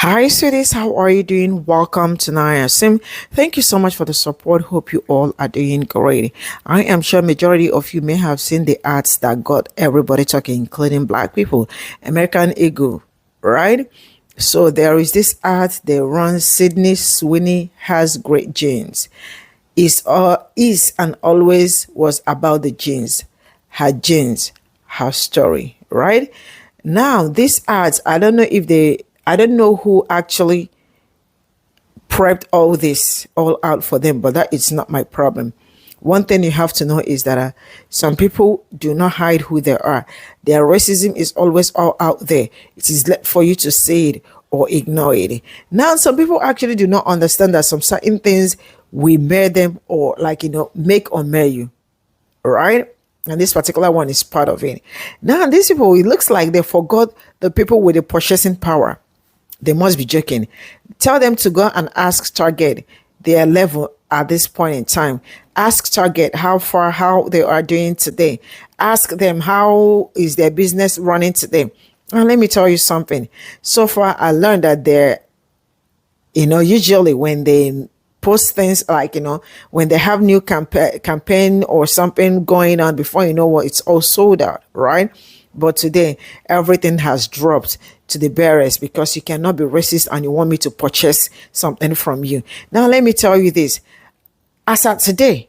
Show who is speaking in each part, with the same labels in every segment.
Speaker 1: Hi, sweeties. How are you doing? Welcome to Sim. Thank you so much for the support. Hope you all are doing great. I am sure majority of you may have seen the ads that got everybody talking, including black people. American Eagle, right? So there is this ad they run. Sydney Sweeney has great genes. Is and always was about the genes, her story, right? Now, these ads, I don't know who actually prepped all this all out for them, but that is not my problem. One thing you have to know is that some people do not hide who they are. Their racism is always all out there. It is left for you to say it or ignore it. Now, some people actually do not understand that some certain things we marry them or make or marry you, right? And this particular one is part of it. Now, these people, it looks like they forgot the people with the purchasing power. They must be joking. Tell them to go and ask Target their level at this point in time. Ask Target how they are doing today. Ask them how is their business running today. And let me tell you something. So far, I learned that usually when they post things when they have new campaign or something going on, before you know what, it's all sold out, right? But today, everything has dropped to the barest because you cannot be racist and you want me to purchase something from you. Now, let me tell you this. As at today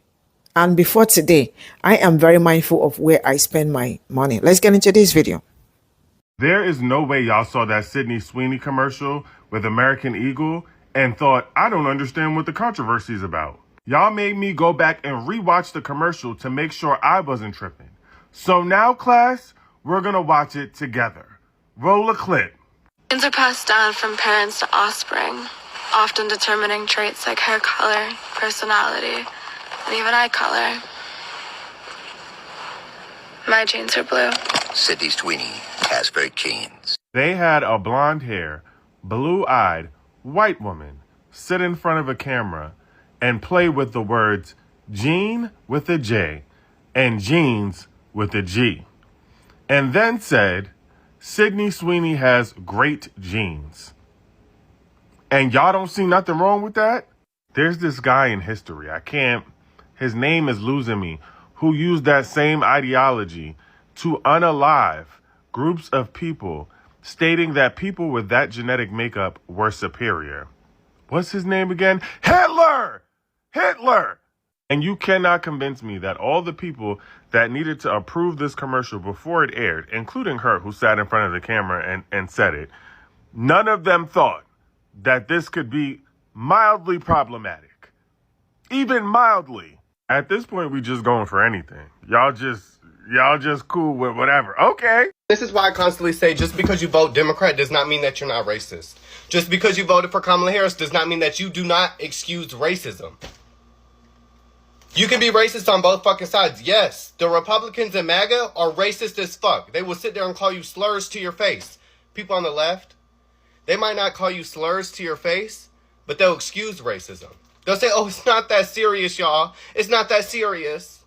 Speaker 1: and before today, I am very mindful of where I spend my money. Let's get into this video.
Speaker 2: There is no way y'all saw that Sydney Sweeney commercial with American Eagle and thought, I don't understand what the controversy is about. Y'all made me go back and rewatch the commercial to make sure I wasn't tripping. So now, class, we're gonna watch it together. Roll a clip.
Speaker 3: Genes are passed down from parents to offspring, often determining traits like hair color, personality, and even eye color. My genes are blue.
Speaker 4: Sydney Sweeney has great genes.
Speaker 2: They had a blonde hair, blue-eyed, white woman sit in front of a camera and play with the words Gene with a J and jeans with a G. And then said, Sydney Sweeney has great genes. And y'all don't see nothing wrong with that? There's this guy in history, his name is losing me, who used that same ideology to unalive groups of people, stating that people with that genetic makeup were superior. What's his name again? Hitler! And you cannot convince me that all the people that needed to approve this commercial before it aired, including her who sat in front of the camera and said it, none of them thought that this could be mildly problematic. Even mildly. At this point, we just going for anything. Y'all just cool with whatever. Okay.
Speaker 5: This is why I constantly say just because you vote Democrat does not mean that you're not racist. Just because you voted for Kamala Harris does not mean that you do not excuse racism. You can be racist on both fucking sides. Yes, the Republicans and MAGA are racist as fuck. They will sit there and call you slurs to your face. People on the left, they might not call you slurs to your face, but they'll excuse racism. They'll say, oh, it's not that serious, y'all. It's not that serious.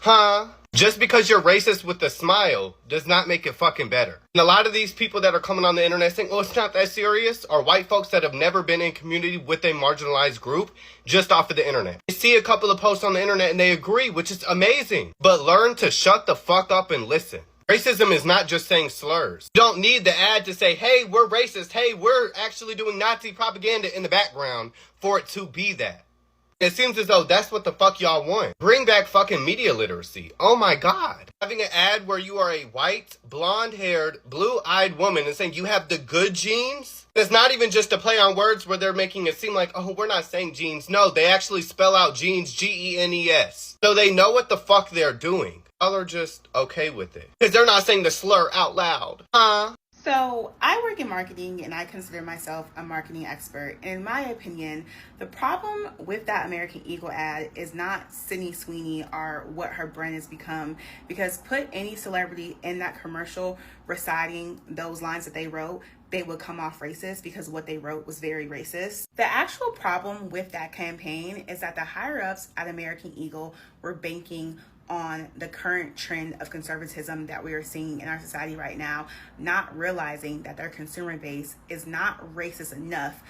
Speaker 5: Huh? Just because you're racist with a smile does not make it fucking better. And a lot of these people that are coming on the internet saying, oh, it's not that serious, are white folks that have never been in community with a marginalized group just off of the internet. They see a couple of posts on the internet and they agree, which is amazing. But learn to shut the fuck up and listen. Racism is not just saying slurs. You don't need the ad to say, hey, we're racist. Hey, we're actually doing Nazi propaganda in the background for it to be that. It seems as though that's what the fuck y'all want. Bring back fucking media literacy. Oh my God. Having an ad where you are a white, blonde-haired, blue-eyed woman and saying you have the good genes? It's not even just a play on words where they're making it seem like, oh, we're not saying genes. No, they actually spell out genes, G-E-N-E-S. So they know what the fuck they're doing. Y'all are just okay with it. Because they're not saying the slur out loud. Huh?
Speaker 6: So I work in marketing and I consider myself a marketing expert. And in my opinion, the problem with that American Eagle ad is not Sydney Sweeney or what her brand has become, because put any celebrity in that commercial reciting those lines that they wrote, they would come off racist because what they wrote was very racist. The actual problem with that campaign is that the higher ups at American Eagle were banking on the current trend of conservatism that we are seeing in our society right now, not realizing that their consumer base is not racist enough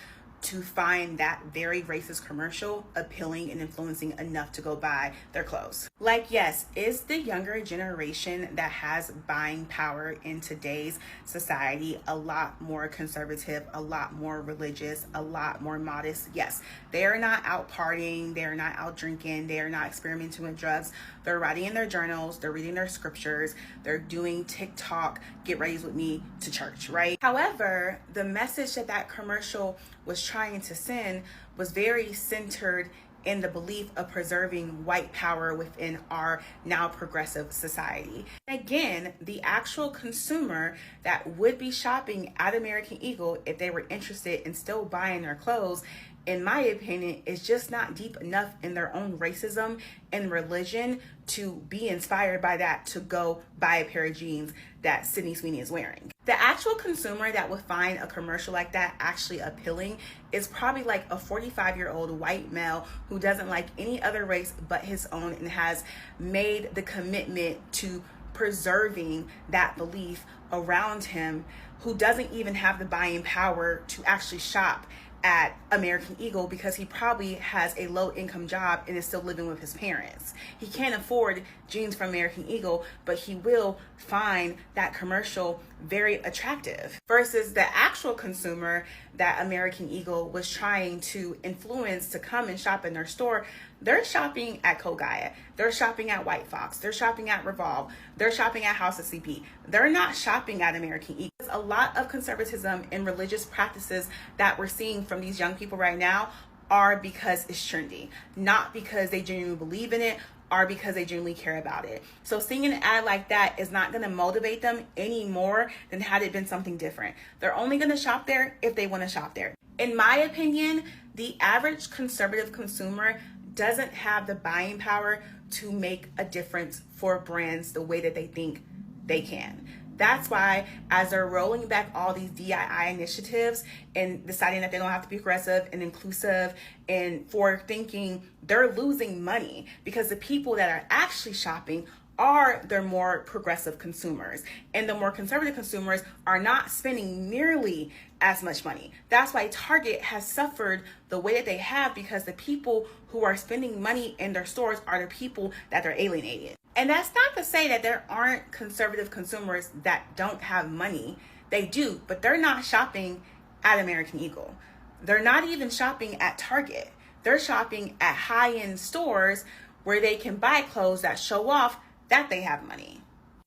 Speaker 6: to find that very racist commercial appealing and influencing enough to go buy their clothes. Like, yes, is the younger generation that has buying power in today's society a lot more conservative, a lot more religious, a lot more modest? Yes, they are not out partying, they are not out drinking, they are not experimenting with drugs. They're writing in their journals, they're reading their scriptures, they're doing TikTok, get ready with me to church, right? However, the message that that commercial was trying to send was very centered in the belief of preserving white power within our now progressive society. Again, the actual consumer that would be shopping at American Eagle, if they were interested in still buying their clothes, in my opinion, is just not deep enough in their own racism and religion to be inspired by that to go buy a pair of jeans that Sydney Sweeney is wearing. The actual consumer that would find a commercial like that actually appealing is probably like a 45-year-old white male who doesn't like any other race but his own and has made the commitment to preserving that belief around him, who doesn't even have the buying power to actually shop at American Eagle because he probably has a low income job and is still living with his parents. He can't afford jeans from American Eagle, but he will find that commercial very attractive. Versus the actual consumer that American Eagle was trying to influence to come and shop in their store, they're shopping at Kogaya, they're shopping at White Fox, they're shopping at Revolve, they're shopping at House of CP. They're not shopping at American Eagle. A lot of conservatism and religious practices that we're seeing from these young people right now are because it's trendy, not because they genuinely believe in it or because they genuinely care about it. So seeing an ad like that is not going to motivate them any more than had it been something different. They're only going to shop there if they want to shop there. In my opinion, the average conservative consumer doesn't have the buying power to make a difference for brands the way that they think they can. That's why, as they're rolling back all these DII initiatives and deciding that they don't have to be progressive and inclusive and forward thinking, they're losing money because the people that are actually shopping are their more progressive consumers, and the more conservative consumers are not spending nearly as much money. That's why Target has suffered the way that they have, because the people who are spending money in their stores are the people that they're alienating. And that's not to say that there aren't conservative consumers that don't have money. They do, but they're not shopping at American Eagle. They're not even shopping at Target. They're shopping at high-end stores where they can buy clothes that show off that they have money.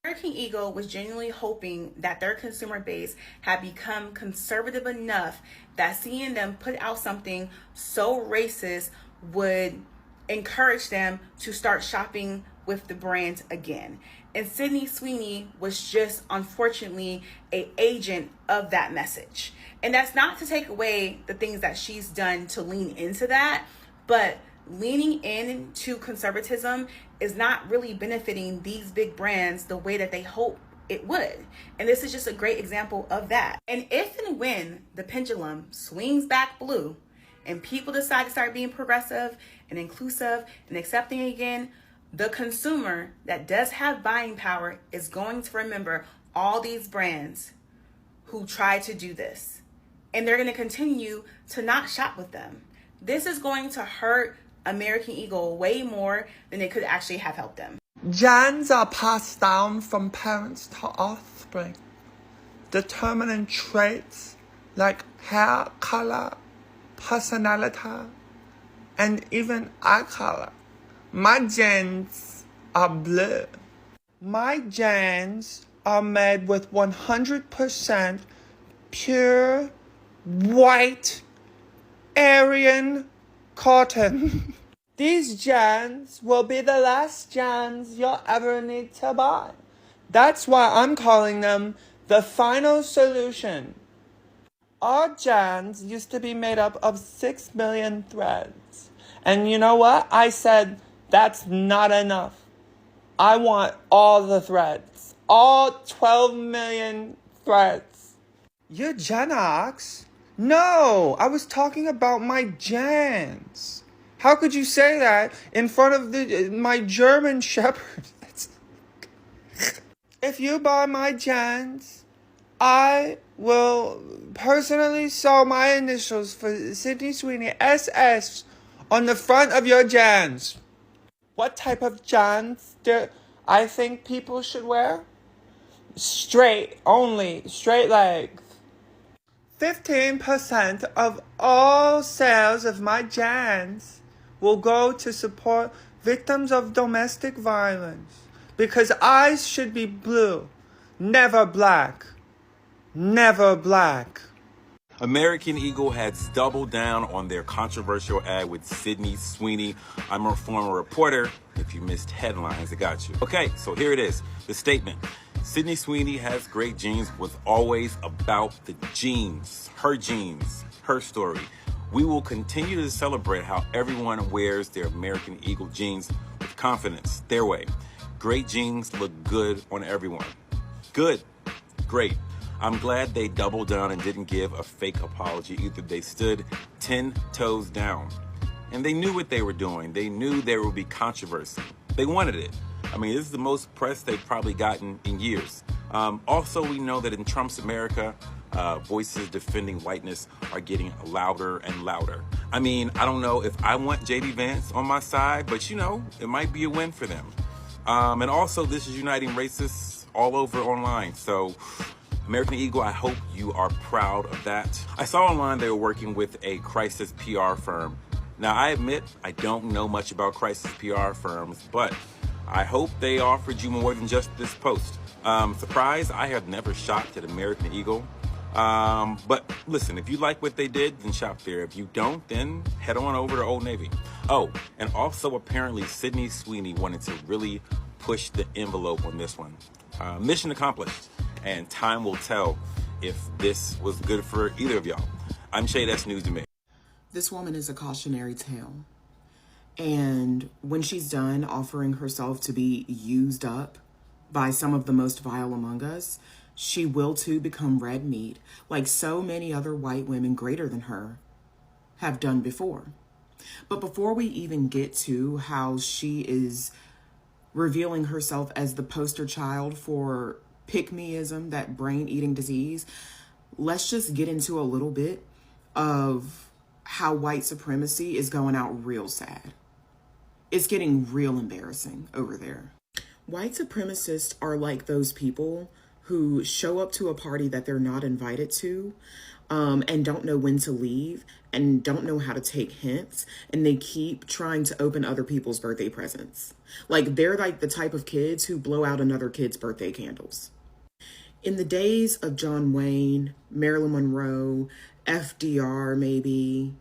Speaker 6: American Eagle was genuinely hoping that their consumer base had become conservative enough that seeing them put out something so racist would encourage them to start shopping with the brand again. And Sydney Sweeney was just, unfortunately, an agent of that message. And that's not to take away the things that she's done to lean into that, but leaning into conservatism is not really benefiting these big brands the way that they hope it would. And this is just a great example of that. And if and when the pendulum swings back blue and people decide to start being progressive and inclusive and accepting again, the consumer that does have buying power is going to remember all these brands who tried to do this. And they're going to continue to not shop with them. This is going to hurt American Eagle way more than it could actually have helped them.
Speaker 7: Genes are passed down from parents to offspring, determining traits like hair color, personality, and even eye color. My genes are blue. My genes are made with 100% pure white Aryan cotton. These genes will be the last genes you'll ever need to buy. That's why I'm calling them the final solution. Our genes used to be made up of 6 million threads. And you know what? I said, that's not enough. I want all the threads. All 12 million threads. You're Gen X? No, I was talking about my genes. How could you say that in front of my German Shepherd? If you buy my jeans, I will personally sew my initials for Sydney Sweeney, SS, on the front of your jeans. What type of jeans do I think people should wear? Straight legs. 15% of all sales of my jeans will go to support victims of domestic violence. Because eyes should be blue, never black. Never black.
Speaker 8: American Eagle has doubled down on their controversial ad with Sydney Sweeney. I'm a former reporter. If you missed headlines, I got you. Okay, so here it is. The statement. Sydney Sweeney has great jeans, was always about the jeans, her story. We will continue to celebrate how everyone wears their American Eagle jeans with confidence, their way. Great jeans look good on everyone. Good. Great. I'm glad they doubled down and didn't give a fake apology either. They stood 10 toes down. And they knew what they were doing. They knew there would be controversy. They wanted it. I mean, this is the most press they've probably gotten in years. Also, we know that in Trump's America, voices defending whiteness are getting louder and louder. I mean, I don't know if I want J.D. Vance on my side, but you know, it might be a win for them. And also, this is uniting racists all over online. So, American Eagle, I hope you are proud of that. I saw online they were working with a crisis PR firm. Now, I admit I don't know much about crisis PR firms, but I hope they offered you more than just this post. Surprise, I have never shopped at American Eagle. But listen, if you like what they did, then shop there. If you don't, then head on over to Old Navy. Oh, and also apparently Sydney Sweeney wanted to really push the envelope on this one. Mission accomplished. And time will tell if this was good for either of y'all. I'm Shay, that's news to me.
Speaker 9: This woman is a cautionary tale. And when she's done offering herself to be used up by some of the most vile among us, she will too become red meat, like so many other white women greater than her have done before. But before we even get to how she is revealing herself as the poster child for pick-meism, that brain-eating disease, let's just get into a little bit of how white supremacy is going out real sad. It's getting real embarrassing over there. White supremacists are like those people who show up to a party that they're not invited to, and don't know when to leave and don't know how to take hints, and they keep trying to open other people's birthday presents. Like, they're like the type of kids who blow out another kid's birthday candles. In the days of John Wayne, Marilyn Monroe, FDR maybe,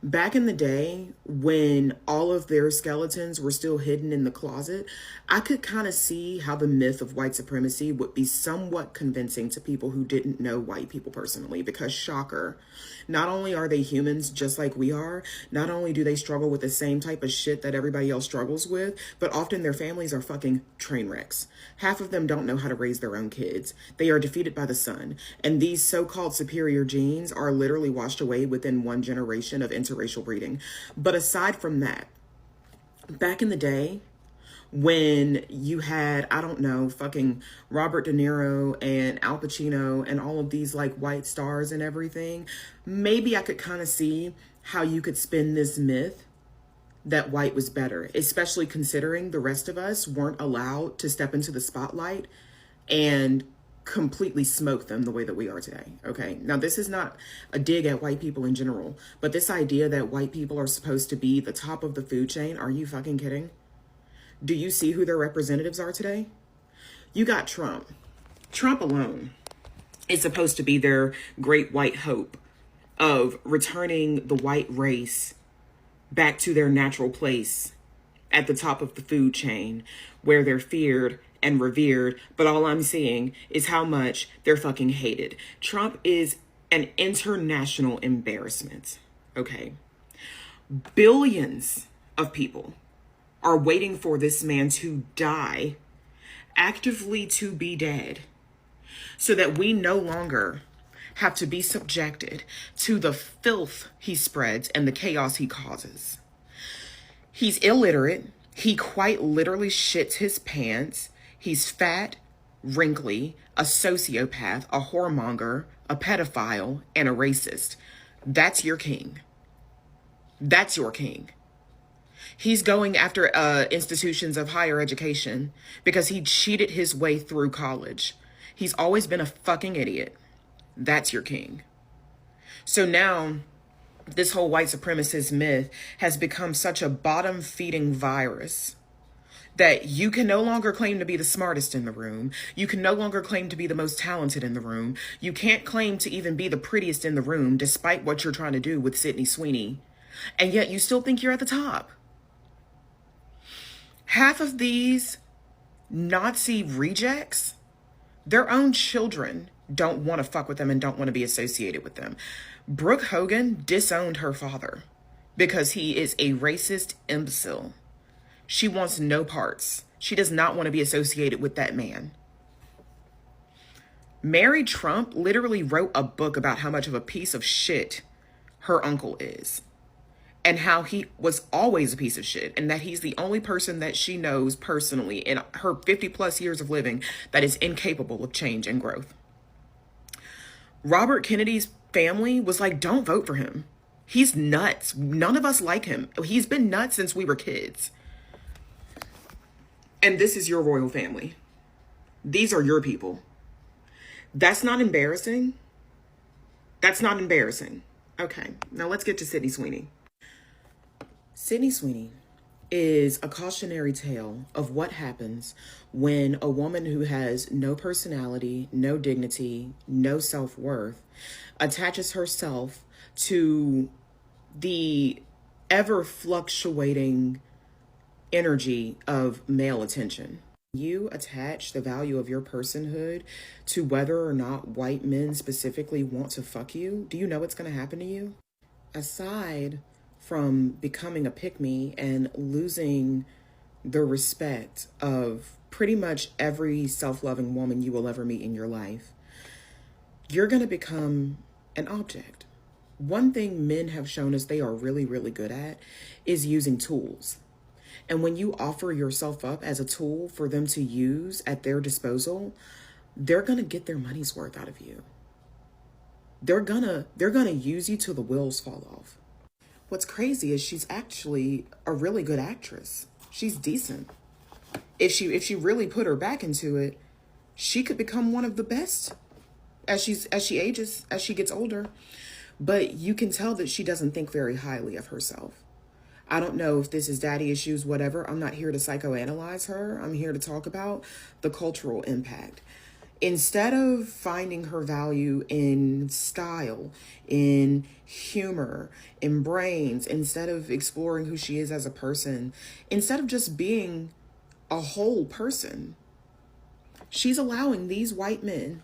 Speaker 9: back in the day when all of their skeletons were still hidden in the closet, I could kind of see how the myth of white supremacy would be somewhat convincing to people who didn't know white people personally, because shocker, not only are they humans just like we are, not only do they struggle with the same type of shit that everybody else struggles with, but often their families are fucking train wrecks. Half of them don't know how to raise their own kids. They are defeated by the sun. And these so-called superior genes are literally washed away within one generation of interracial breeding. But aside from that, back in the day, when you had, I don't know, fucking Robert De Niro and Al Pacino and all of these like white stars and everything, maybe I could kind of see how you could spin this myth that white was better, especially considering the rest of us weren't allowed to step into the spotlight and completely smoke them the way that we are today. Okay, now this is not a dig at white people in general, but this idea that white people are supposed to be the top of the food chain, are you fucking kidding? Do you see who their representatives are today? You got Trump. Trump alone is supposed to be their great white hope of returning the white race back to their natural place at the top of the food chain where they're feared and revered, but all I'm seeing is how much they're fucking hated. Trump is an international embarrassment, okay? Billions of people are waiting for this man to die, actively to be dead, so that we no longer have to be subjected to the filth he spreads and the chaos he causes. He's illiterate. He quite literally shits his pants. He's fat, wrinkly, a sociopath, a whoremonger, a pedophile, and a racist. That's your king. That's your king. He's going after institutions of higher education because he cheated his way through college. He's always been a fucking idiot. That's your king. So now, this whole white supremacist myth has become such a bottom-feeding virus that you can no longer claim to be the smartest in the room. You can no longer claim to be the most talented in the room. You can't claim to even be the prettiest in the room, despite what you're trying to do with Sydney Sweeney. And yet you still think you're at the top. Half of these Nazi rejects, their own children don't want to fuck with them and don't want to be associated with them. Brooke Hogan disowned her father because he is a racist imbecile. She wants no parts. She does not want to be associated with that man. Mary Trump literally wrote a book about how much of a piece of shit her uncle is, and how he was always a piece of shit, and that he's the only person that she knows personally in her 50 plus years of living that is incapable of change and growth. Robert Kennedy's family was like, don't vote for him. He's nuts. None of us like him. He's been nuts since we were kids. And this is your royal family. These are your people. That's not embarrassing. That's not embarrassing. Okay, now let's get to Sydney Sweeney. Sydney Sweeney is a cautionary tale of what happens when a woman who has no personality, no dignity, no self-worth attaches herself to the ever-fluctuating energy of male attention. You attach the value of your personhood to whether or not white men specifically want to fuck you. Do you know what's going to happen to you? Aside from becoming a pick-me and losing the respect of pretty much every self-loving woman you will ever meet in your life, you're going to become an object. One thing men have shown us they are really, really good at is using tools. And when you offer yourself up as a tool for them to use at their disposal, they're going to get their money's worth out of you. They're gonna use you till the wheels fall off. What's crazy is she's actually a really good actress. She's decent. If she really put her back into it, she could become one of the best as she ages, as she gets older. But you can tell that she doesn't think very highly of herself. I don't know if this is daddy issues, whatever. I'm not here to psychoanalyze her. I'm here to talk about the cultural impact. Instead of finding her value in style, in humor, in brains, instead of exploring who she is as a person, instead of just being a whole person, she's allowing these white men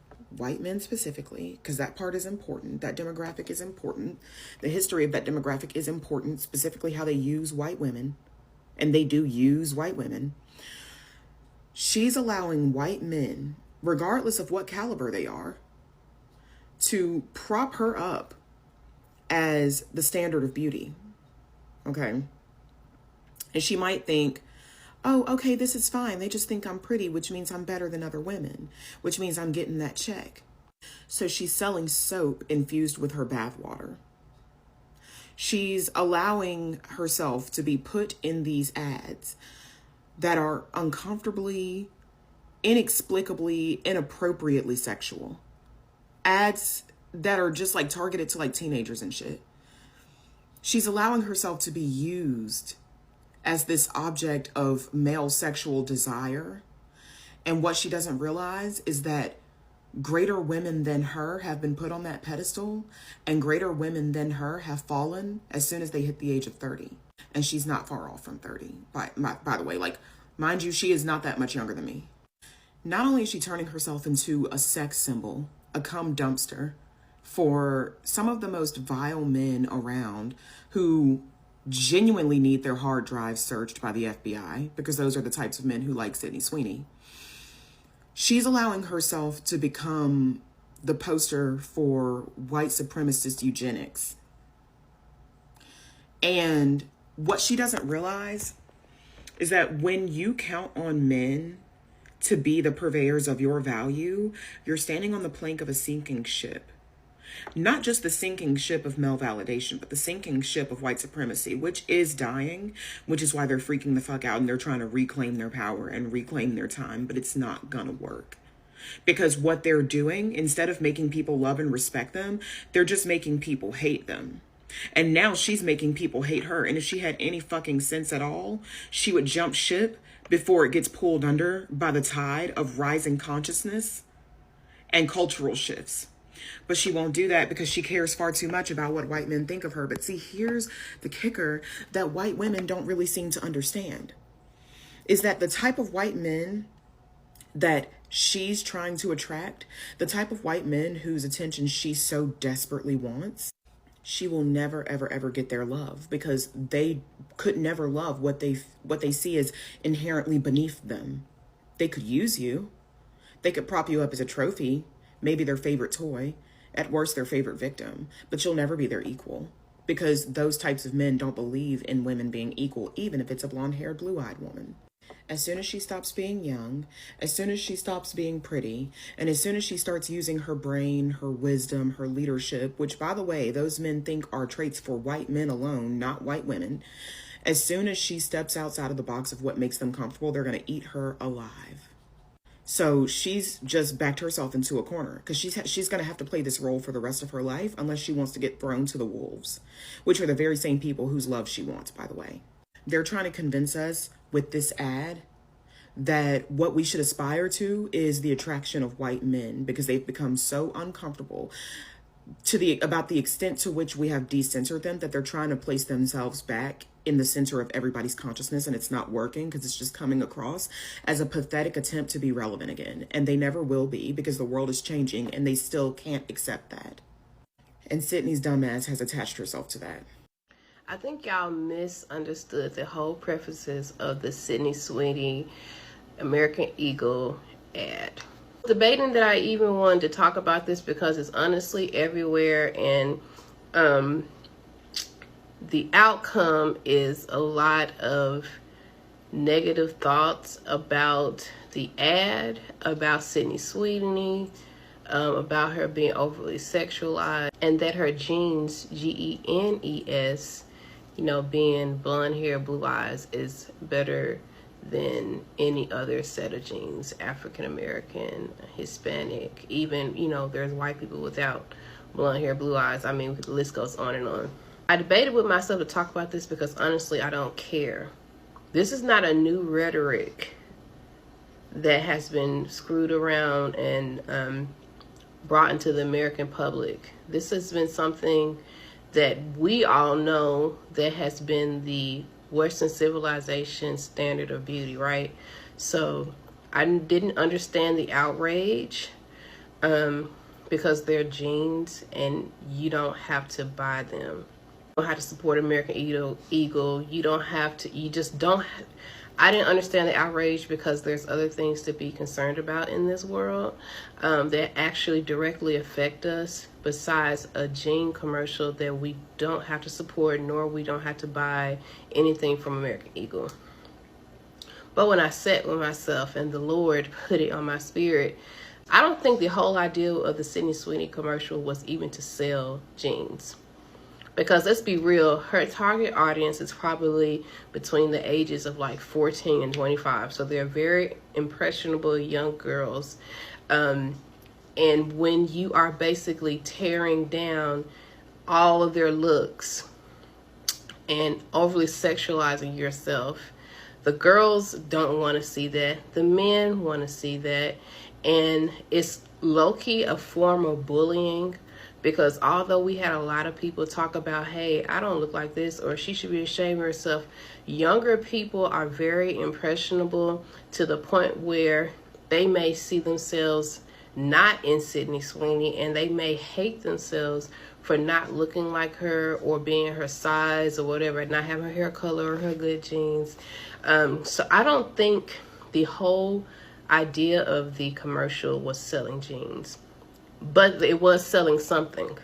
Speaker 9: specifically, because that part is important, that demographic is important, the history of that demographic is important, specifically how they use white women, and they do use white women. She's allowing white men, regardless of what caliber they are, to prop her up as the standard of beauty. Okay? And she might think, oh, okay, this is fine. They just think I'm pretty, which means I'm better than other women, which means I'm getting that check. So she's selling soap infused with her bathwater. She's allowing herself to be put in these ads that are uncomfortably, inexplicably, inappropriately sexual. Ads that are just like targeted to like teenagers and shit. She's allowing herself to be used as this object of male sexual desire. And what she doesn't realize is that greater women than her have been put on that pedestal, and greater women than her have fallen as soon as they hit the age of 30. And she's not far off from 30, by the way. Like, mind you, she is not that much younger than me. Not only is she turning herself into a sex symbol, a cum dumpster for some of the most vile men around who genuinely need their hard drives searched by the FBI, because those are the types of men who like Sydney Sweeney. She's allowing herself to become the poster for white supremacist eugenics. And What she doesn't realize is that when you count on men to be the purveyors of your value, you're standing on the plank of a sinking ship. Not just the sinking ship of male validation, but the sinking ship of white supremacy, which is dying, which is why they're freaking the fuck out and they're trying to reclaim their power and reclaim their time, but it's not gonna work. Because what they're doing, instead of making people love and respect them, they're just making people hate them. And now she's making people hate her. And if she had any fucking sense at all, she would jump ship before it gets pulled under by the tide of rising consciousness and cultural shifts. But she won't do that because she cares far too much about what white men think of her. But see, here's the kicker that white women don't really seem to understand, is that the type of white men that she's trying to attract, the type of white men whose attention she so desperately wants, she will never, ever, ever get their love, because they could never love what they see as inherently beneath them. They could use you. They could prop you up as a trophy, maybe their favorite toy, at worst their favorite victim, but you'll never be their equal, because those types of men don't believe in women being equal, even if it's a blonde-haired, blue-eyed woman. As soon as she stops being young, as soon as she stops being pretty, and as soon as she starts using her brain, her wisdom, her leadership, which, by the way, those men think are traits for white men alone, not white women, as soon as she steps outside of the box of what makes them comfortable, they're going to eat her alive. So she's just backed herself into a corner, because she's going to have to play this role for the rest of her life unless she wants to get thrown to the wolves, which are the very same people whose love she wants, by the way. They're trying to convince us with this ad that what we should aspire to is the attraction of white men, because they've become so uncomfortable about the extent to which we have decentered them, that they're trying to place themselves back in the center of everybody's consciousness, and it's not working because it's just coming across as a pathetic attempt to be relevant again. And they never will be, because the world is changing and they still can't accept that. And Sydney's dumbass has attached herself to that.
Speaker 10: I think y'all misunderstood the whole prefaces of the Sweeney American Eagle ad. Debating that I even wanted to talk about this because it's honestly everywhere, and the outcome is a lot of negative thoughts about the ad, about Sweeney, about her being overly sexualized, and that her genes, Genes, being blonde hair, blue eyes, is better than any other set of genes, African American, Hispanic, even, there's white people without blonde hair, blue eyes. I mean, the list goes on and on. I debated with myself to talk about this because honestly, I don't care. This is not a new rhetoric that has been screwed around and brought into the American public. This has been something that we all know that has been the Western civilization standard of beauty, right? So I didn't understand the outrage because they're genes and you don't have to buy them. You don't have to support American Eagle. You don't have to, you just don't. I didn't understand the outrage because there's other things to be concerned about in this world that actually directly affect us, besides a gene commercial that we don't have to support, nor we don't have to buy anything from American Eagle. But when I sat with myself and the Lord put it on my spirit, I don't think the whole idea of the Sweeney commercial was even to sell jeans. Because let's be real, her target audience is probably between the ages of like 14 and 25. So they're very impressionable young girls. And when you are basically tearing down all of their looks and overly sexualizing yourself, the girls don't want to see that. The men want to see that. And it's low-key a form of bullying. Because although we had a lot of people talk about, hey, I don't look like this, or she should be ashamed of herself, younger people are very impressionable to the point where they may see themselves not in Sweeney, and they may hate themselves for not looking like her or being her size or whatever, not having her hair color or her good genes. So I don't think the whole idea of the commercial was selling jeans. But it was selling something.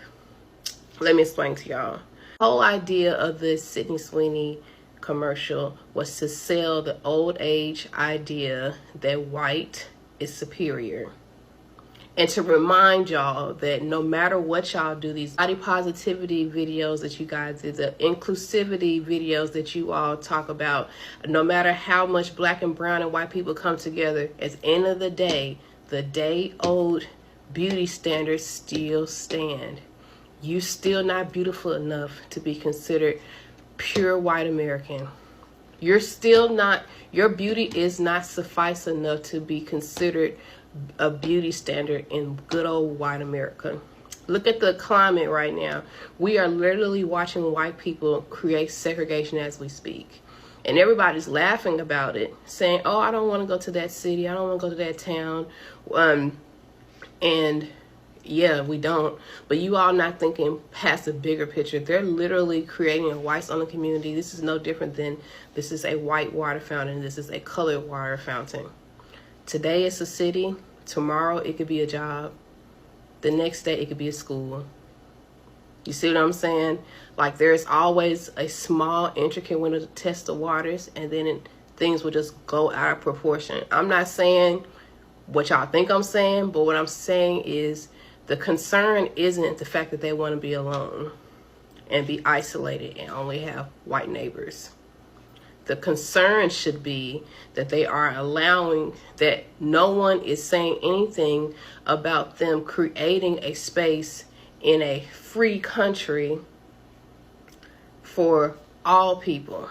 Speaker 10: Let me explain to y'all. The whole idea of this Sweeney commercial was to sell the old age idea that white is superior. And to remind y'all that no matter what y'all do, these body positivity videos that you guys did, the inclusivity videos that you all talk about, no matter how much black and brown and white people come together, at the end of the day-old beauty standards still stand. You still not beautiful enough to be considered pure white American. You're still not, your beauty is not suffice enough to be considered a beauty standard in good old white America. Look at the climate right now. We are literally watching white people create segregation as we speak. And everybody's laughing about it, saying, oh, I don't want to go to that city. I don't want to go to that town. And yeah, we don't. But you all not thinking past the bigger picture. They're literally creating a whites on the community. This is no different than this is a white water fountain. This is a colored water fountain. Today it's a city. Tomorrow it could be a job. The next day it could be a school. You see what I'm saying? Like there's always a small intricate window to test the waters, and then things will just go out of proportion. I'm not saying what y'all think I'm saying, but what I'm saying is the concern isn't the fact that they want to be alone and be isolated and only have white neighbors. The concern should be that they are allowing, that no one is saying anything about them creating a space in a free country for all people.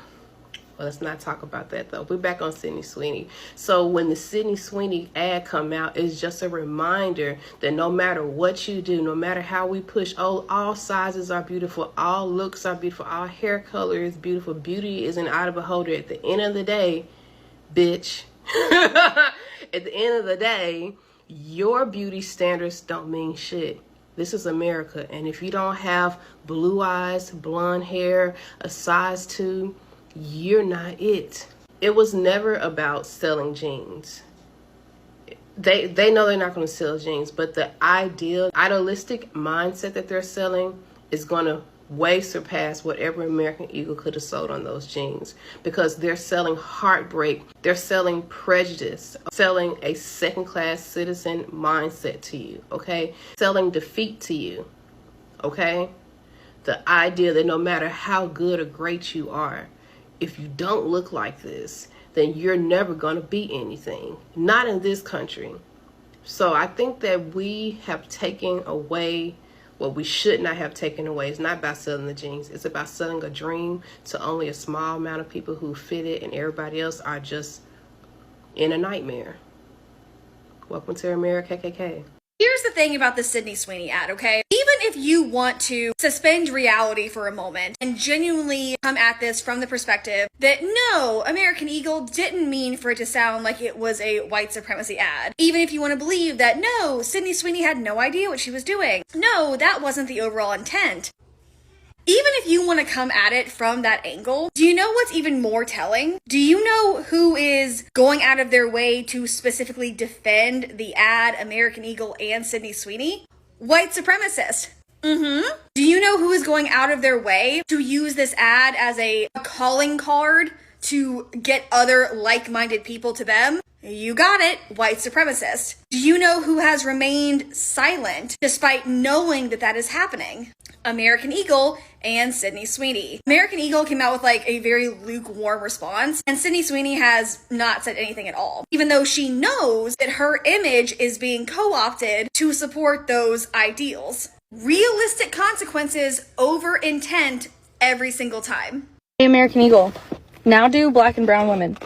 Speaker 10: Well, let's not talk about that though. We're back on Sydney Sweeney. So when the Sydney Sweeney ad come out, it's just a reminder that no matter what you do, no matter how we push, oh, all sizes are beautiful, all looks are beautiful, all hair color is beautiful, beauty is an eye of the beholder. At the end of the day, bitch, at the end of the day, your beauty standards don't mean shit. This is America, and if you don't have blue eyes, blonde hair, a size 2, you're not it. It was never about selling jeans. They know they're not going to sell jeans, but the idealistic mindset that they're selling is going to way surpass whatever American Eagle could have sold on those jeans, because they're selling heartbreak, they're selling prejudice, selling a second-class citizen mindset to you, okay? Selling defeat to you, okay? The idea that no matter how good or great you are, if you don't look like this, then you're never going to be anything. Not in this country. So I think that we have taken away what we should not have taken away. It's not about selling the jeans. It's about selling a dream to only a small amount of people who fit it, and everybody else are just in a nightmare. Welcome to America, KKK.
Speaker 11: Here's the thing about the Sydney Sweeney ad, okay? Even if you want to suspend reality for a moment and genuinely come at this from the perspective that no, American Eagle didn't mean for it to sound like it was a white supremacy ad. Even if you want to believe that no, Sydney Sweeney had no idea what she was doing. No, that wasn't the overall intent. Even if you want to come at it from that angle, do you know what's even more telling? Do you know who is going out of their way to specifically defend the ad, American Eagle and Sydney Sweeney? White supremacists. Do you know who is going out of their way to use this ad as a calling card to get other like-minded people to them? You got it, white supremacist. Do you know who has remained silent despite knowing that that is happening? American Eagle and Sydney Sweeney. American Eagle came out with like a very lukewarm response, and Sydney Sweeney has not said anything at all, even though she knows that her image is being co-opted to support those ideals. Realistic consequences over intent every single time.
Speaker 12: American Eagle, now do black and brown women.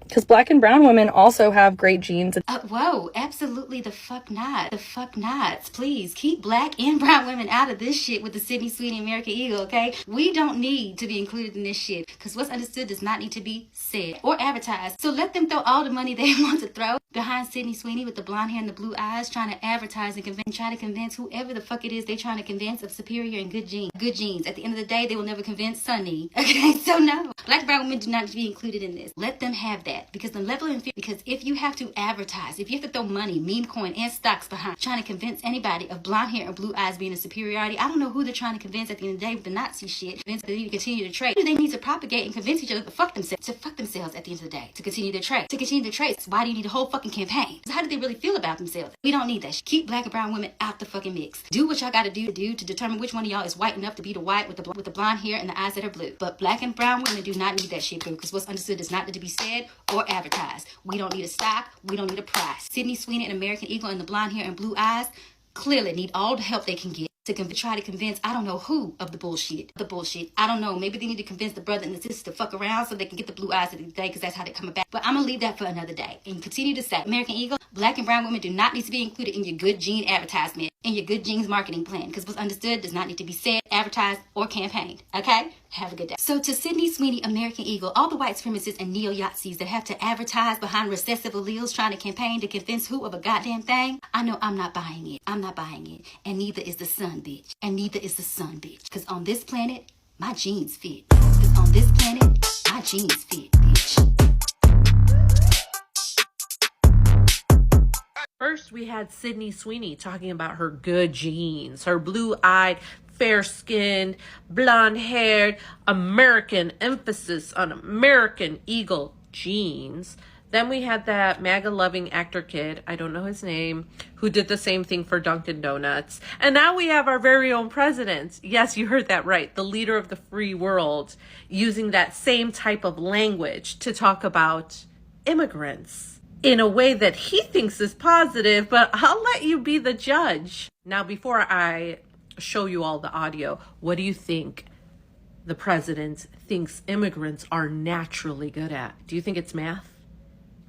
Speaker 12: Because black and brown women also have great genes.
Speaker 13: Whoa, absolutely the fuck not. The fuck nots. Please keep black and brown women out of this shit with the Sydney Sweeney American Eagle, okay? We don't need to be included in this shit, because what's understood does not need to be said or advertised. So let them throw all the money they want to throw behind Sydney Sweeney with the blonde hair and the blue eyes, trying to advertise and try to convince whoever the fuck it is they're trying to convince of superior and good genes. Good genes. At the end of the day, they will never convince Sunny. Okay, so no. Black and brown women do not need to be included in this. Let them have that. that. Because the level of fear, because if you have to advertise, if you have to throw money, meme coin, and stocks behind trying to convince anybody of blonde hair and blue eyes being a superiority, I don't know who they're trying to convince at the end of the day with the Nazi shit. They need to continue to trade. They need to propagate and convince each other to fuck themselves at the end of the day, to continue their trade. To continue their trades. Why do you need a whole fucking campaign? How do they really feel about themselves? We don't need that shit. Keep black and brown women out the fucking mix. Do what y'all gotta do to determine which one of y'all is white enough to be the white with the blonde hair and the eyes that are blue. But black and brown women do not need that shit, boo, because what's understood does not need to be said or advertised. We don't need a stock. We don't need a price. Sydney Sweeney and American Eagle and the blonde hair and blue eyes clearly need all the help they can get to try to convince I don't know who of the bullshit. I don't know. Maybe they need to convince the brother and the sister to fuck around so they can get the blue eyes at the end of the day, because that's how they come back. But I'm gonna leave that for another day and continue to say, American Eagle, black and brown women do not need to be included in your good gene advertisement, in your good genes marketing plan, because what's understood does not need to be said, advertised, or campaigned. Okay? Have a good day. So to Sydney Sweeney, American Eagle, all the white supremacists and neo-Yazis that have to advertise behind recessive alleles trying to campaign to convince who of a goddamn thing, I know I'm not buying it. I'm not buying it. And neither is the sun, bitch. And neither is the sun, bitch. Because on this planet, my genes fit. Because on this planet, my genes fit, bitch.
Speaker 14: First, we had Sydney Sweeney talking about her good genes, her blue-eyed, fair-skinned, blonde-haired, American emphasis on American Eagle genes. Then we had that MAGA-loving actor kid, I don't know his name, who did the same thing for Dunkin' Donuts. And now we have our very own president. Yes, you heard that right. The leader of the free world, using that same type of language to talk about immigrants in a way that he thinks is positive, but I'll let you be the judge. Now, before I show you all the audio, what do you think the president thinks immigrants are naturally good at? Do you think it's math?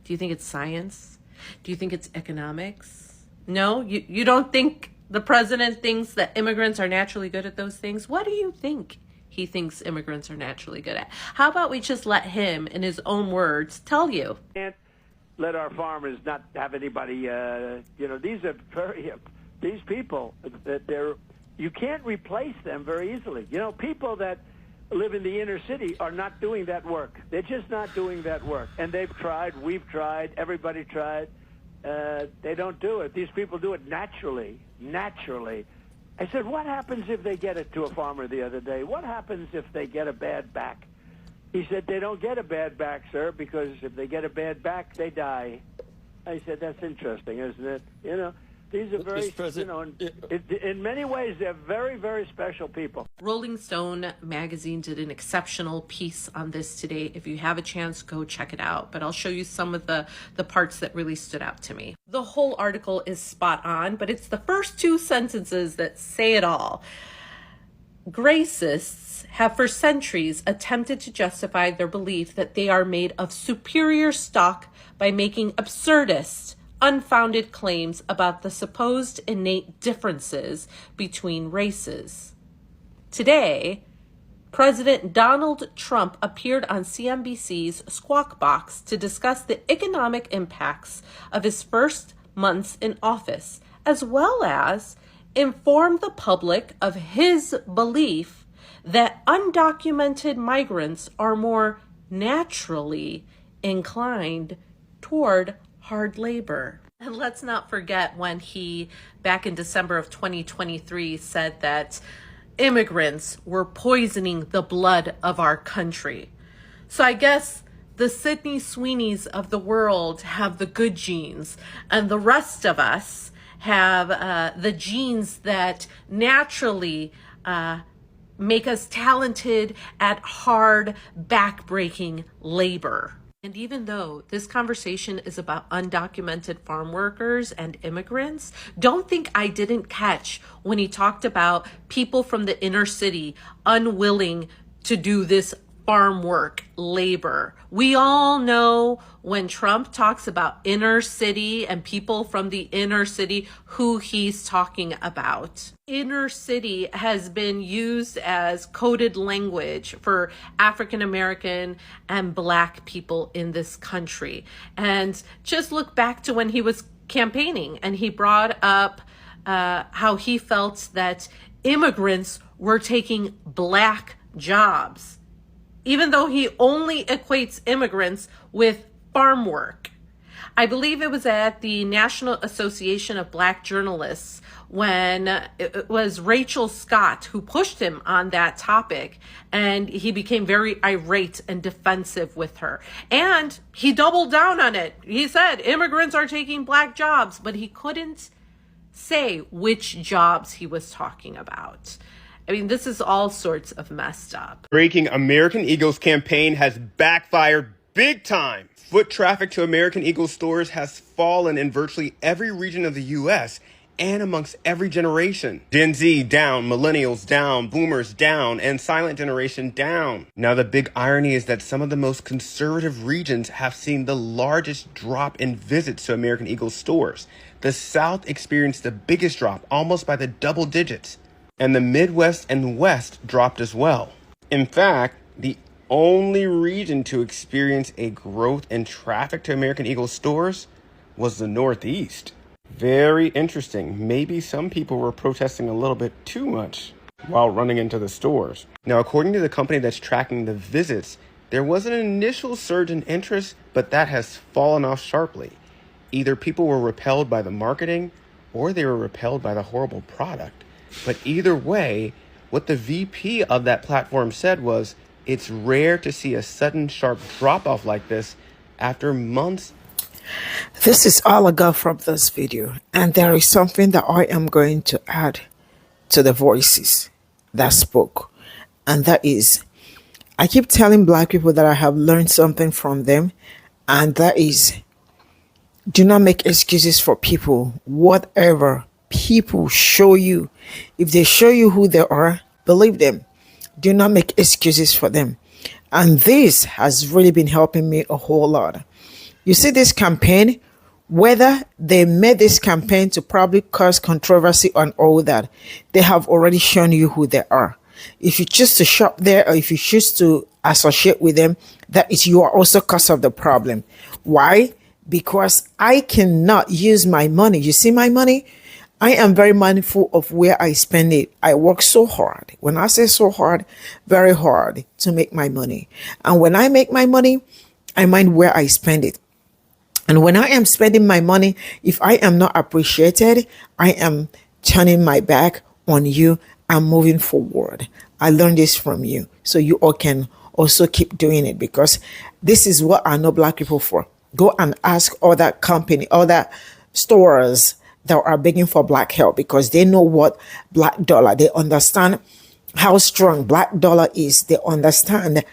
Speaker 14: Do you think it's science? Do you think it's economics? No, you don't think the president thinks that immigrants are naturally good at those things? What do you think he thinks immigrants are naturally good at? How about we just let him, in his own words, tell you?
Speaker 15: Let our farmers not have anybody, these are these people that you can't replace them very easily. People that live in the inner city are not doing that work. They're just not doing that work. And they've tried, we've tried, everybody tried. They don't do it. These people do it naturally. I said, what happens if they get it to a farmer the other day? What happens if they get a bad back? He said, they don't get a bad back, sir, because if they get a bad back, they die. I said, that's interesting, isn't it? These are very, in many ways, they're very, very special people.
Speaker 14: Rolling Stone magazine did an exceptional piece on this today. If you have a chance, go check it out. But I'll show you some of the parts that really stood out to me. The whole article is spot on, but it's the first two sentences that say it all. Gracists have for centuries attempted to justify their belief that they are made of superior stock by making absurdist, unfounded claims about the supposed innate differences between races. Today, President Donald Trump appeared on CNBC's Squawk Box to discuss the economic impacts of his first months in office, as well as inform the public of his belief that undocumented migrants are more naturally inclined toward hard labor. And let's not forget when he, back in December of 2023, said that immigrants were poisoning the blood of our country. So I guess the Sydney Sweeneys of the world have the good genes, and the rest of us have the genes that naturally make us talented at hard, back-breaking labor. And even though this conversation is about undocumented farm workers and immigrants, don't think I didn't catch when he talked about people from the inner city unwilling to do this farm work, labor. We all know when Trump talks about inner city and people from the inner city, who he's talking about. Inner city has been used as coded language for African American and Black people in this country. And just look back to when he was campaigning and he brought up how he felt that immigrants were taking Black jobs, even though he only equates immigrants with farm work. I believe it was at the National Association of Black Journalists when it was Rachel Scott who pushed him on that topic, and he became very irate and defensive with her. And he doubled down on it. He said immigrants are taking Black jobs, but he couldn't say which jobs he was talking about. I mean, this is all sorts of messed up.
Speaker 5: Breaking: American Eagle's campaign has backfired big time. Foot traffic to American Eagle stores has fallen in virtually every region of the U.S. and amongst every generation. Gen Z down, millennials down, boomers down, and silent generation down. Now, the big irony is that some of the most conservative regions have seen the largest drop in visits to American Eagle stores. The South experienced the biggest drop, almost by the double digits. And the Midwest and West dropped as well. In fact, the only region to experience a growth in traffic to American Eagle stores was the Northeast. Very interesting. Maybe some people were protesting a little bit too much while running into the stores. Now, according to the company that's tracking the visits, there was an initial surge in interest, but that has fallen off sharply. Either people were repelled by the marketing or they were repelled by the horrible product. But either way, what the VP of that platform said was, it's rare to see a sudden sharp drop-off like this after months.
Speaker 1: This is all I got from this video, and there is something that I am going to add to the voices that spoke, and that is, I keep telling Black people that I have learned something from them, and that is, do not make excuses for people. Whatever people show you, if they show you who they are, believe them. Do not make excuses for them. And this has really been helping me a whole lot. You see, this campaign, whether they made this campaign to probably cause controversy and all that, they have already shown you who they are. If you choose to shop there or if you choose to associate with them, that is, you are also cause of the problem. Why? Because I cannot use my money. You see my money? I am very mindful of where I spend it. I work so hard. When I say so hard, very hard to make my money. And when I make my money, I mind where I spend it. And when I am spending my money, if I am not appreciated, I am turning my back on you and moving forward. I learned this from you. So you all can also keep doing it, because this is what I know Black people for. Go and ask other company, other stores that are begging for Black help, because they know what Black dollar, they understand how strong Black dollar is. They understand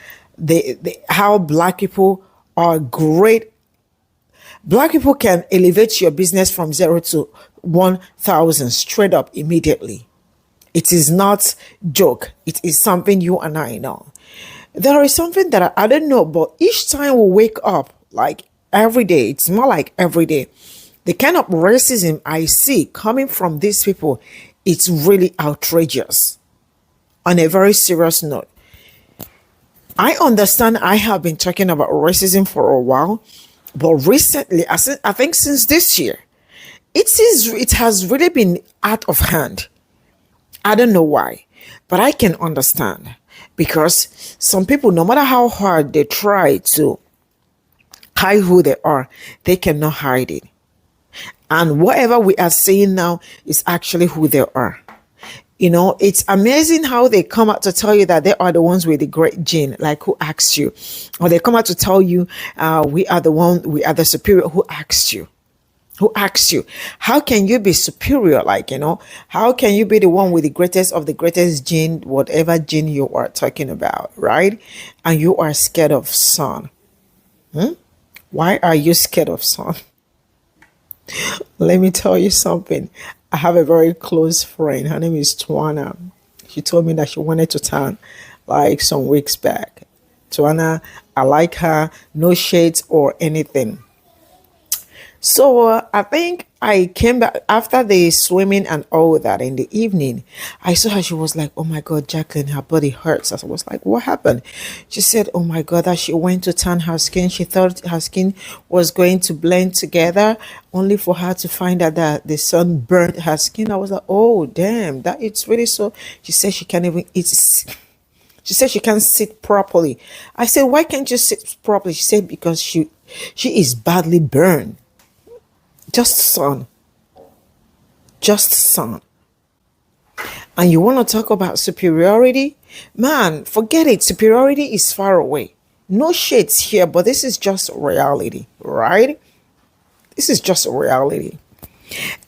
Speaker 1: how Black people are great. Black people can elevate your business from 0 to 1,000 straight up immediately. It is not joke. It is something you and I know. There is something that I don't know, but each time we wake up, like every day, it's more like every day, the kind of racism I see coming from these people, it's really outrageous. On a very serious note, I understand I have been talking about racism for a while, but recently, I think since this year, it has really been out of hand. I don't know why, but I can understand, because some people, no matter how hard they try to hide who they are, they cannot hide it. And whatever we are seeing now is actually who they are. You know, it's amazing how they come out to tell you that they are the ones with the great gene, like who asked you? Or they come out to tell you, we are the superior. Who asked you? Who asked you? How can you be superior? Like, you know, how can you be the one with the greatest of the greatest gene, whatever gene you are talking about, right? And you are scared of sun. Why are you scared of sun? Let me tell you something. I have a very close friend. Her name is Twana. She told me that she wanted to tan like some weeks back. Twana, I like her, no shades or anything. So I think I came back after the swimming and all that in the evening. I saw her. She was like, oh my God, Jacqueline, her body hurts. I was like, what happened? She said, oh my God, that she went to tan her skin. She thought her skin was going to blend together, only for her to find out that the sun burnt her skin. I was like, oh, damn, that it's really so. She said she can't even eat. She said she can't sit properly. I said, why can't you sit properly? She said, because She is badly burned. Just son. Just son. And you want to talk about superiority? Man, forget it. Superiority is far away. No shades here, but this is just reality, right? This is just a reality.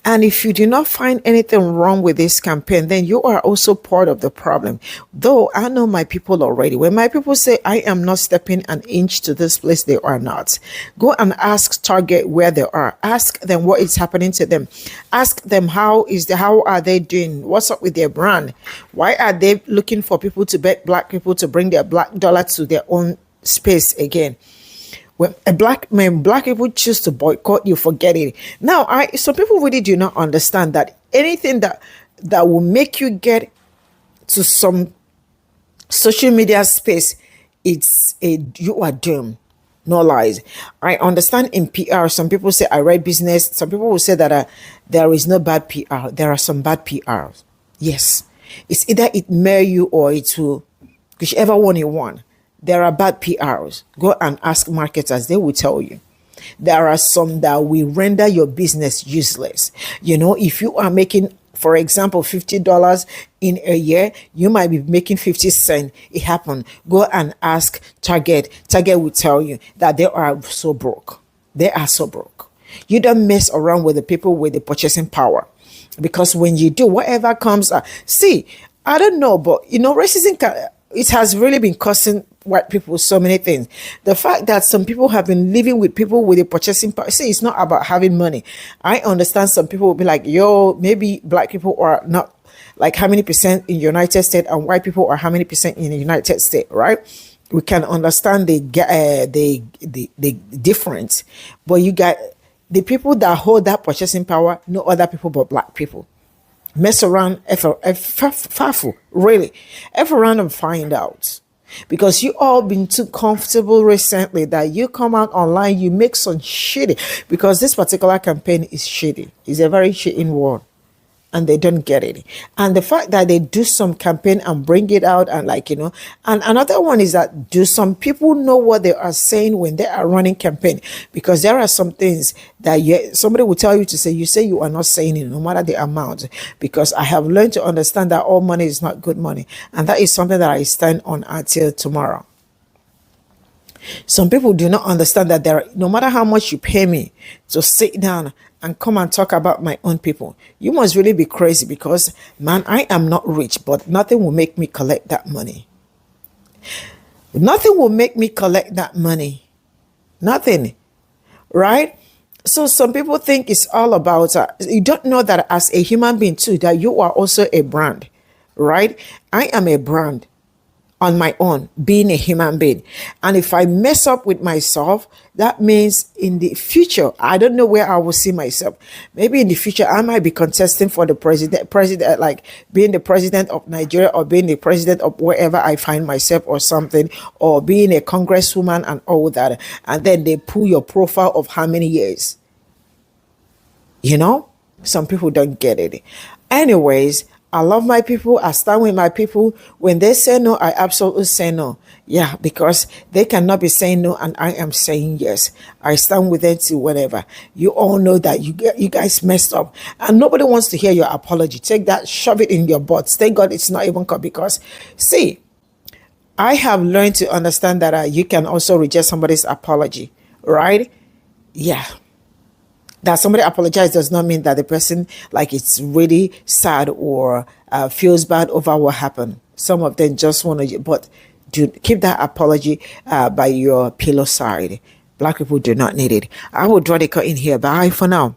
Speaker 1: And if you do not find anything wrong with this campaign, then you are also part of the problem. Though I know my people already. When my people say, I am not stepping an inch to this place, they are not. Go and ask Target where they are. Ask them what is happening to them. Ask them how are they doing? What's up with their brand? Why are they looking for people to beg black people to bring their black dollar to their own space again? When black people choose to boycott you, forget it. Now, some people really do not understand that anything that will make you get to some social media space, you are doomed. No lies. I understand in PR, some people say I write business. Some people will say that there is no bad PR. There are some bad PRs. Yes, it's either it marry you or it will, whichever one you want. There are bad PRs. Go and ask marketers. They will tell you. There are some that will render your business useless. You know, if you are making, for example, $50 in a year, you might be making 50 cents. It happened. Go and ask Target. Target will tell you that they are so broke. They are so broke. You don't mess around with the people with the purchasing power. Because when you do, whatever comes out. See, I don't know, but, you know, racism, it has really been costing white people so many things. The fact that some people have been living with people with a purchasing power. See, it's not about having money. I understand some people will be like, yo, maybe black people are not like how many percent in the United States and white people are how many percent in the United States, right? We can understand the difference. But you got the people that hold that purchasing power, no other people but black people. Mess around, really. F around and find out. Because you all been too comfortable recently that you come out online, you make some shitty. Because this particular campaign is shitty. It's a very shitty word. And they don't get it. And the fact that they do some campaign and bring it out and like, you know, and another one is that do some people know what they are saying when they are running campaign? Because there are some things that somebody will tell you to say, you say you are not saying it no matter the amount. Because I have learned to understand that all money is not good money. And that is something that I stand on until tomorrow. Some people do not understand that no matter how much you pay me to sit down and come and talk about my own people, you must really be crazy because, man, I am not rich, but nothing will make me collect that money. Nothing will make me collect that money. Nothing. Right? So some people think it's all about, you don't know that as a human being too, that you are also a brand. Right? I am a brand. On my own, being a human being. And if I mess up with myself, that means in the future, I don't know where I will see myself. Maybe in the future, I might be contesting for the president, like being the president of Nigeria or being the president of wherever I find myself or something, or being a congresswoman and all that. And then they pull your profile of how many years. You know, some people don't get it. Anyways, I love my people. I stand with my people. When they say no, I absolutely say no. Yeah, because they cannot be saying no and I am saying yes. I stand with them to whatever. You all know that you guys messed up. And nobody wants to hear your apology. Take that, shove it in your butts. Thank God it's not even called because, see, I have learned to understand that you can also reject somebody's apology, right? Yeah. That somebody apologized does not mean that the person like it's really sad or feels bad over what happened. Some of them just want to, but keep that apology by your pillow side. Black people do not need it. I will draw the curtain here. Bye for now.